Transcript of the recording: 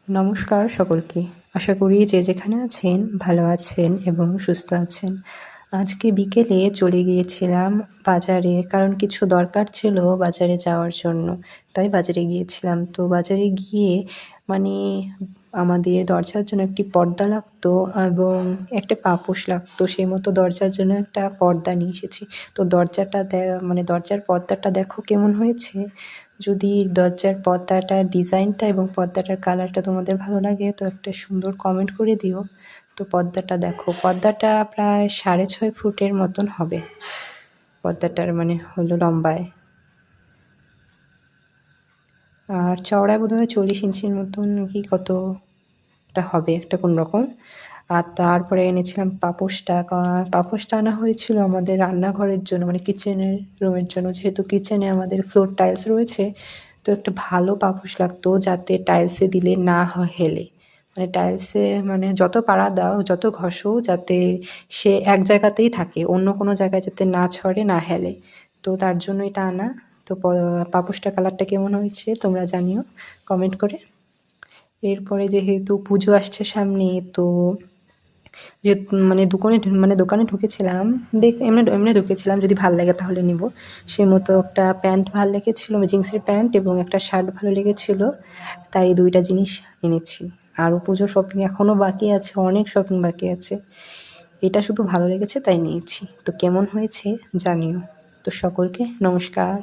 নমস্কার সকলকে। আশা করি যে যেখানে আছেন ভালো আছেন এবং সুস্থ আছেন। আজকে বিকেলে চলে গিয়েছিলাম বাজারে, কারণ কিছু দরকার ছিল বাজারে যাওয়ার জন্য। তাই বাজারে গিয়েছিলাম। তো বাজারে গিয়ে মানে আমাদের দরজার জন্য একটি পর্দা লাগতো এবং একটা পাপোশ লাগতো। সেই মতো দরজার জন্য একটা পর্দা নিয়ে এসেছি। তো দরজাটা দরজার পর্দাটা দেখো কেমন হয়েছে। যদি দরজার পর্দাটার ডিজাইনটা এবং পর্দাটার কালারটা তোমাদের ভালো লাগে তো একটা সুন্দর কমেন্ট করে দিও। তো পর্দাটা দেখো, পর্দাটা প্রায় 6.5 ফুটের মতন হবে। পর্দাটার হলো লম্বায়, আর চওড়ায় বোধহয় 40 ইঞ্চির মতন কি কতটা হবে একটা কোন রকম। আর তারপরে এনেছিলাম পাপোশটা। পাপোশটা আনা হয়েছিল আমাদের রান্নাঘরের জন্য, কিচেনের রুমের জন্য, যেহেতু কিচেনে আমাদের ফ্লোর টাইলস রয়েছে। তো একটা ভালো পাপোশ লাগতো যাতে টাইলসে দিলে না হেলে, টাইলসে যত পাড়া দাও যত ঘষো যাতে সে এক জায়গাতেই থাকে, অন্য কোনো জায়গায় যাতে না ছড়ে না হেলে। তো তার জন্য এটা আনা। তো পাপোশটার কালারটা কেমন হয়েছে তোমরা জানিও কমেন্ট করে। এরপরে যেহেতু পুজো আসছে সামনে, তো যে দোকানে ঢুকেছিলাম, এমনি এমনি ঢুকেছিলাম, যদি ভালো লাগে তাহলে নিব। সেই মতো একটা প্যান্ট ভালো লেগেছিলো, জিন্সের প্যান্ট, এবং একটা শার্ট ভালো লেগেছিলো, তাই 2টা জিনিস এনেছি। আরও পুজোর শপিং এখনও বাকি আছে, অনেক শপিং বাকি আছে। এটা শুধু ভালো লেগেছে তাই নিয়েছি। তো কেমন হয়েছে জানিও। তো সকলকে নমস্কার।